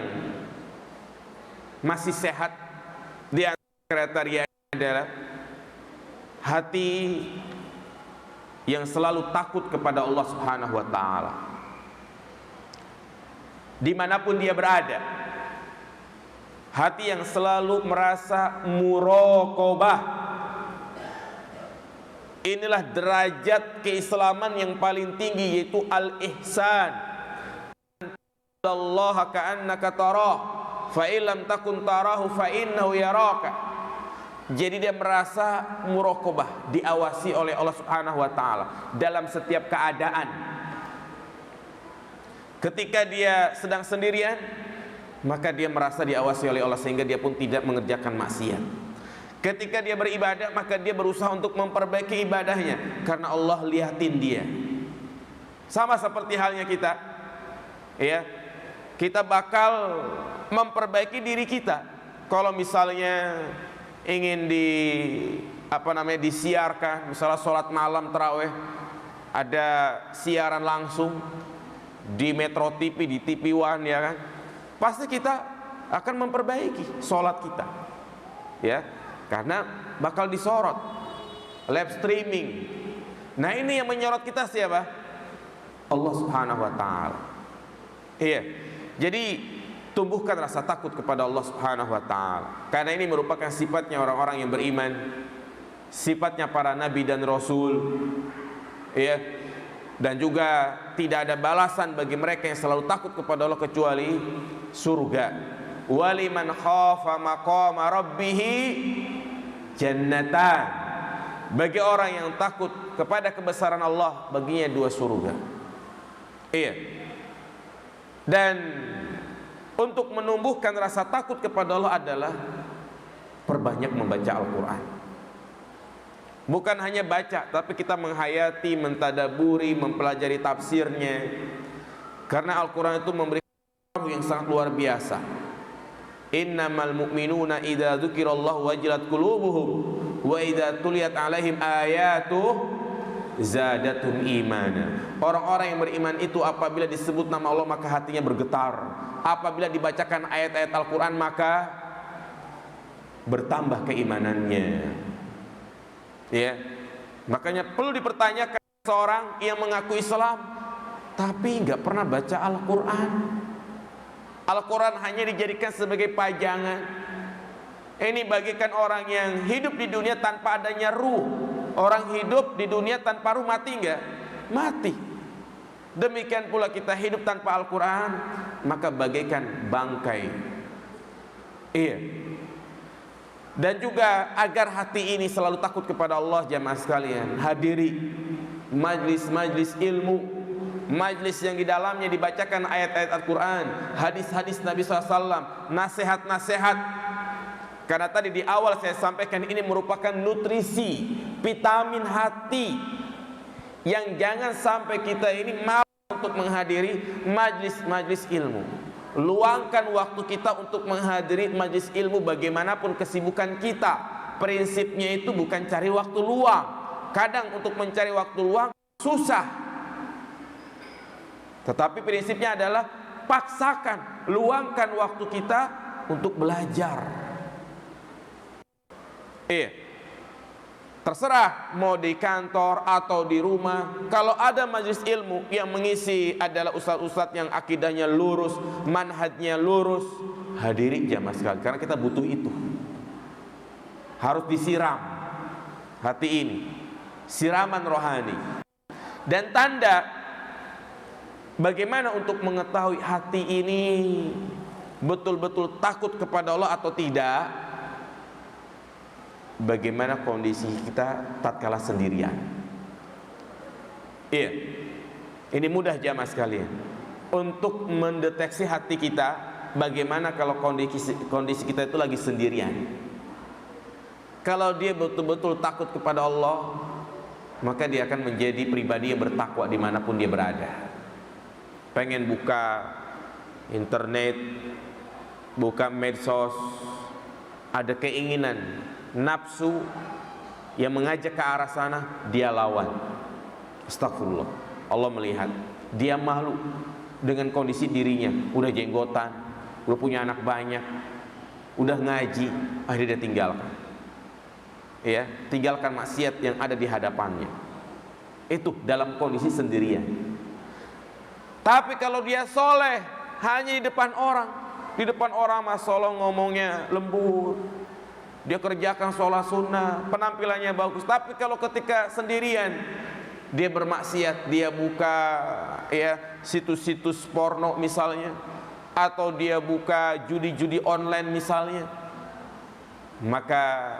S1: masih sehat, di antara kriteria adalah hati yang selalu takut kepada Allah Subhanahu wa taala. Dimanapun dia berada, hati yang selalu merasa muraqabah. Inilah derajat keislaman yang paling tinggi, yaitu al-ihsan. Allah ka'annaka tarah, fa illam takun tarahu fa innahu yaraka. Jadi dia merasa muraqabah, diawasi oleh Allah Subhanahu wa taala dalam setiap keadaan. Ketika dia sedang sendirian, maka dia merasa diawasi oleh Allah sehingga dia pun tidak mengerjakan maksiat. Ketika dia beribadah, maka dia berusaha untuk memperbaiki ibadahnya karena Allah lihatin dia. Sama seperti halnya kita, ya. Kita bakal memperbaiki diri kita. Kalau misalnya ingin disiarkan, misalnya sholat malam tarawih, ada siaran langsung di Metro TV, di TV One, ya kan, pasti kita akan memperbaiki sholat kita, ya, karena bakal disorot live streaming. Nah, ini yang menyorot kita siapa? Allah Subhanahu wa taala. Iya. Jadi tumbuhkan rasa takut kepada Allah Subhanahu wa taala, karena ini merupakan sifatnya orang-orang yang beriman, sifatnya para nabi dan rasul, ya. Dan juga tidak ada balasan bagi mereka yang selalu takut kepada Allah kecuali surga. Waliman khafa maqama rabbih jannatan. Bagi orang yang takut kepada kebesaran Allah, baginya 2 surga. Iya. Dan untuk menumbuhkan rasa takut kepada Allah adalah perbanyak membaca Al-Quran. Bukan hanya baca, tapi kita menghayati, mentadaburi, mempelajari tafsirnya. Karena Al-Quran itu memberikan pengaruh yang sangat luar biasa. Innamal mu'minuna idza dzukirallahu wajilat qulubuhum wa idza tuliyat alaihim ayatuh zadatum imana. Orang-orang yang beriman itu apabila disebut nama Allah maka hatinya bergetar. Apabila dibacakan ayat-ayat Al-Quran maka bertambah keimanannya. Ya, makanya perlu dipertanyakan seorang yang mengaku Islam tapi nggak pernah baca Al-Quran. Al-Quran hanya dijadikan sebagai pajangan. Ini bagikan orang yang hidup di dunia tanpa adanya ruh. Orang hidup di dunia tanpa ruh mati enggak? Mati. Demikian pula kita hidup tanpa Al-Quran, maka bagaikan bangkai. Iya. Dan juga agar hati ini selalu takut kepada Allah, jamaah sekalian, hadiri majlis-majlis ilmu, majlis yang di dalamnya dibacakan ayat-ayat Al-Quran, hadis-hadis Nabi SAW, nasihat-nasihat. Karena tadi di awal saya sampaikan ini merupakan nutrisi, vitamin hati yang jangan sampai kita ini malas untuk menghadiri majlis-majlis ilmu. Luangkan waktu kita untuk menghadiri majlis ilmu bagaimanapun kesibukan kita. Prinsipnya itu bukan cari waktu luang. Kadang untuk mencari waktu luang susah. Tetapi prinsipnya adalah paksakan, luangkan waktu kita untuk belajar. Terserah mau di kantor atau di rumah. Kalau ada majelis ilmu yang mengisi adalah ustadz-ustadz yang akidahnya lurus, manhajnya lurus, hadiri jamaah sekali. Karena kita butuh itu. Harus disiram hati ini, siraman rohani. Dan tanda bagaimana untuk mengetahui hati ini betul-betul takut kepada Allah atau tidak, bagaimana kondisi kita tatkala sendirian. Iya, ini mudah jamaah sekalian untuk mendeteksi hati kita. Bagaimana kalau kondisi kita itu lagi sendirian. Kalau dia betul-betul takut kepada Allah, maka dia akan menjadi pribadi yang bertakwa dimanapun dia berada. Pengen buka internet, buka medsos, ada keinginan, nafsu yang mengajak ke arah sana, dia lawan. Astagfirullah. Allah melihat, dia malu dengan kondisi dirinya, udah jenggotan, udah punya anak banyak, udah ngaji, akhirnya dia tinggalkan. Ya, tinggalkan maksiat yang ada di hadapannya. Itu dalam kondisi sendirian. Tapi kalau dia soleh, hanya di depan orang Mas Solo ngomongnya lembut, dia kerjakan sholat sunnah, penampilannya bagus. Tapi kalau ketika sendirian, dia bermaksiat, dia buka ya situs-situs porno misalnya, atau dia buka judi-judi online misalnya, maka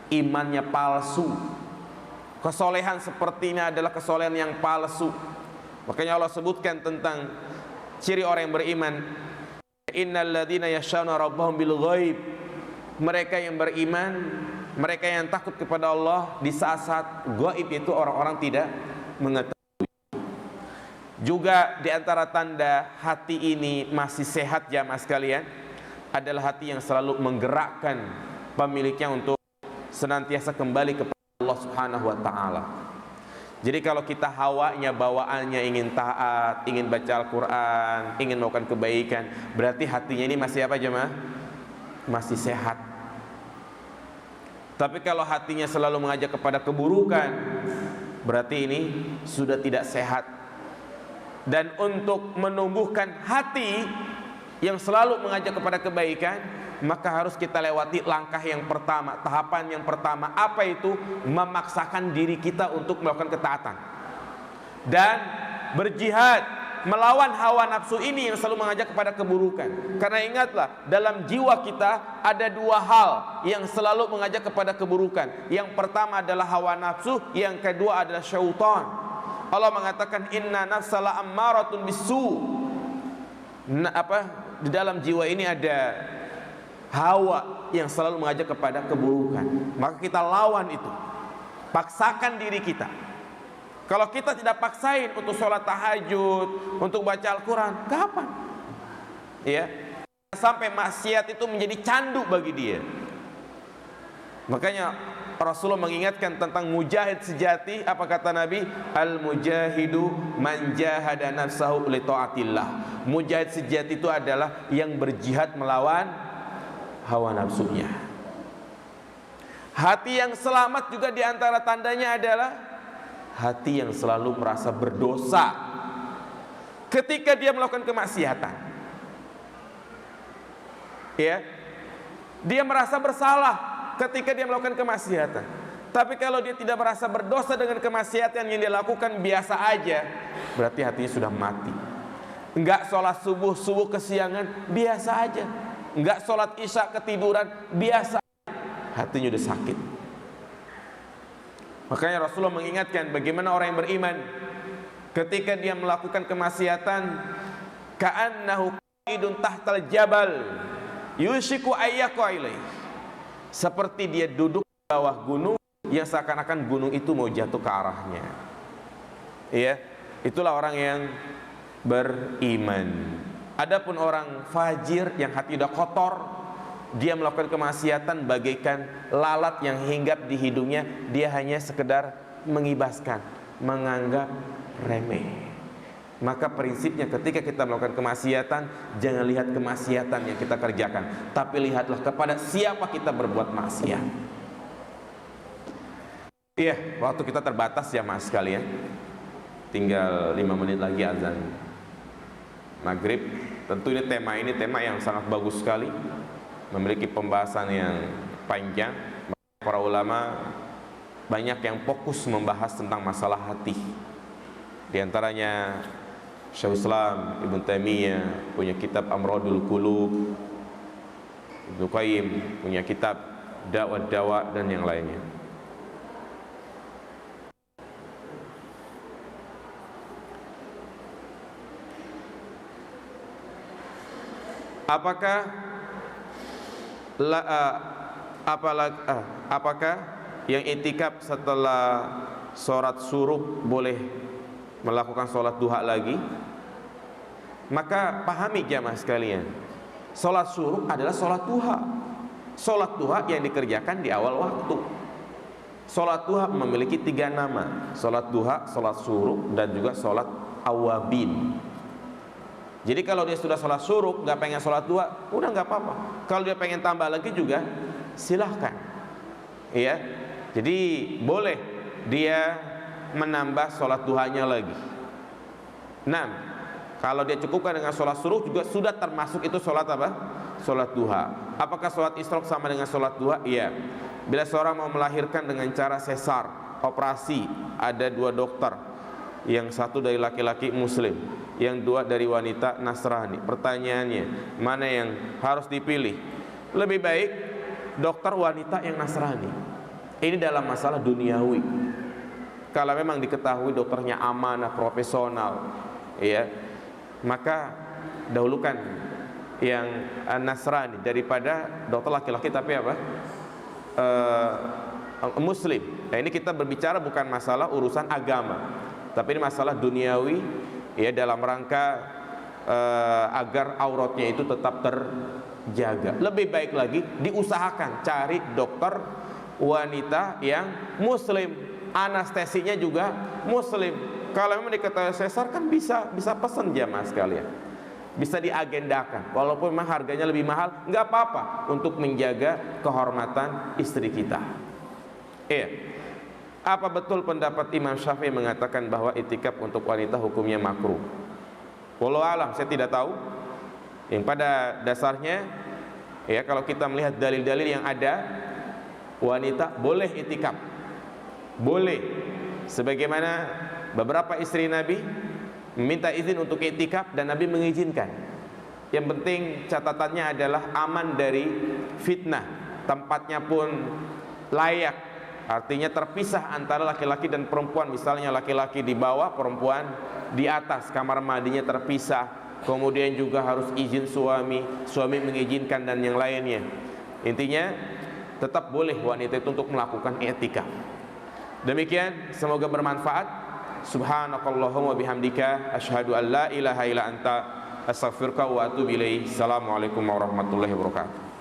S1: imannya palsu. Kesolehan seperti ini adalah kesolehan yang palsu. Makanya Allah sebutkan tentang ciri orang yang beriman, innal ladzina yakhshawna rabbahum bil ghaib. Mereka yang beriman, mereka yang takut kepada Allah di saat-saat gaib itu orang-orang tidak mengetahui. Juga di antara tanda hati ini masih sehat jamaah sekalian adalah hati yang selalu menggerakkan pemiliknya untuk senantiasa kembali kepada Allah Subhanahu wa taala. Jadi kalau kita hawanya, bawaannya ingin taat, ingin baca Al-Quran, ingin melakukan kebaikan, berarti hatinya ini masih apa jemaah? Masih sehat. Tapi kalau hatinya selalu mengajak kepada keburukan, berarti ini sudah tidak sehat. Dan untuk menumbuhkan hati yang selalu mengajak kepada kebaikan, maka harus kita lewati langkah yang pertama, tahapan yang pertama. Apa itu? Memaksakan diri kita untuk melakukan ketaatan dan berjihad melawan hawa nafsu ini yang selalu mengajak kepada keburukan. Karena ingatlah, dalam jiwa kita ada dua hal yang selalu mengajak kepada keburukan. Yang pertama adalah hawa nafsu, yang kedua adalah syaitan. Allah mengatakan inna nafsala ammaratun bisu. Di dalam jiwa ini ada hawa yang selalu mengajak kepada keburukan. Maka kita lawan itu. Paksakan diri kita. Kalau kita tidak paksain untuk sholat tahajud, untuk baca Al-Quran, kapan? Ya, sampai maksiat itu menjadi candu bagi dia. Makanya Rasulullah mengingatkan tentang mujahid sejati. Apa kata Nabi? Al-mujahidu man jahada nafsahu li taatillah. Mujahid sejati itu adalah yang berjihad melawan hawa nafsunya. Hati yang selamat juga diantara tandanya adalah hati yang selalu merasa berdosa ketika dia melakukan kemaksiatan. Ya, dia merasa bersalah ketika dia melakukan kemaksiatan. Tapi kalau dia tidak merasa berdosa dengan kemaksiatan yang dia lakukan, biasa aja, berarti hatinya sudah mati. Enggak sholat subuh kesiangan, biasa aja. Enggak sholat isya ketiduran, biasa, hatinya udah sakit. Makanya Rasulullah mengingatkan bagaimana orang yang beriman ketika dia melakukan kemaksiatan, ka'annahu qa'idun tahtal jabal yushiku ayyaqa ilaih, seperti dia duduk di bawah gunung yang seakan-akan gunung itu mau jatuh ke arahnya. Ya, itulah orang yang beriman. Adapun orang fajir yang hati sudah kotor, dia melakukan kemaksiatan bagaikan lalat yang hinggap di hidungnya, dia hanya sekedar mengibaskan, menganggap remeh. Maka prinsipnya ketika kita melakukan kemaksiatan, jangan lihat kemaksiatan yang kita kerjakan, tapi lihatlah kepada siapa kita berbuat maksiat. Iya, waktu kita terbatas ya mas sekalian. Tinggal 5 menit lagi azan maghrib. Tentu ini tema yang sangat bagus sekali, memiliki pembahasan yang panjang. Para ulama banyak yang fokus membahas tentang masalah hati. Di antaranya Syekhul Islam Ibnu Taimiyah punya kitab Amradul Qulub, Ibnu Qayyim punya kitab Dawa dan yang lainnya. Apakah yang itikaf setelah sholat syuruk boleh melakukan sholat duha lagi? Maka pahami jamaah sekalian, sholat syuruk adalah sholat duha. Sholat duha yang dikerjakan di awal waktu. Sholat duha memiliki 3 nama: sholat duha, sholat syuruk, dan juga sholat awabin. Jadi kalau dia sudah sholat syuruk, nggak pengen sholat duha, udah nggak apa-apa. Kalau dia pengen tambah lagi juga silahkan. Iya, jadi boleh dia menambah sholat duhanya lagi. Nah, kalau dia cukupkan dengan sholat syuruk juga sudah termasuk itu sholat apa? Sholat duha. Apakah sholat isyraq sama dengan sholat duha? Iya. Bila seorang mau melahirkan dengan cara sesar, operasi, ada 2 dokter, yang satu dari laki-laki muslim, yang 2 dari wanita Nasrani. Pertanyaannya, mana yang harus dipilih? Lebih baik dokter wanita yang Nasrani. Ini dalam masalah duniawi. Kalau memang diketahui dokternya amanah, profesional, ya, maka dahulukan yang Nasrani daripada dokter laki-laki tapi apa? Muslim. Nah, ini kita berbicara bukan masalah urusan agama, tapi ini masalah duniawi, ya, dalam rangka agar auratnya itu tetap terjaga. Lebih baik lagi diusahakan cari dokter wanita yang muslim, anestesinya juga muslim. Kalau memang diketahui sesar kan bisa pesan jamaah sekalian, bisa diagendakan, walaupun memang harganya lebih mahal, nggak apa-apa untuk menjaga kehormatan istri kita. Iya. Apa betul pendapat Imam Syafi'i mengatakan bahwa itikaf untuk wanita hukumnya makruh? Wallahu alam, saya tidak tahu. Yang pada dasarnya, ya, kalau kita melihat dalil-dalil yang ada, wanita boleh itikaf, boleh. Sebagaimana beberapa istri Nabi meminta izin untuk itikaf dan Nabi mengizinkan. Yang penting catatannya adalah aman dari fitnah, tempatnya pun layak. Artinya terpisah antara laki-laki dan perempuan. Misalnya laki-laki di bawah, perempuan di atas, kamar mandinya terpisah. Kemudian juga harus izin suami mengizinkan dan yang lainnya. Intinya tetap boleh wanita itu untuk melakukan i'tikaf. Demikian, semoga bermanfaat. Subhanakallahumma bihamdika asyhadu an la ilaha illa anta astaghfiruka wa atubu ilaik. Assalamualaikum warahmatullahi wabarakatuh.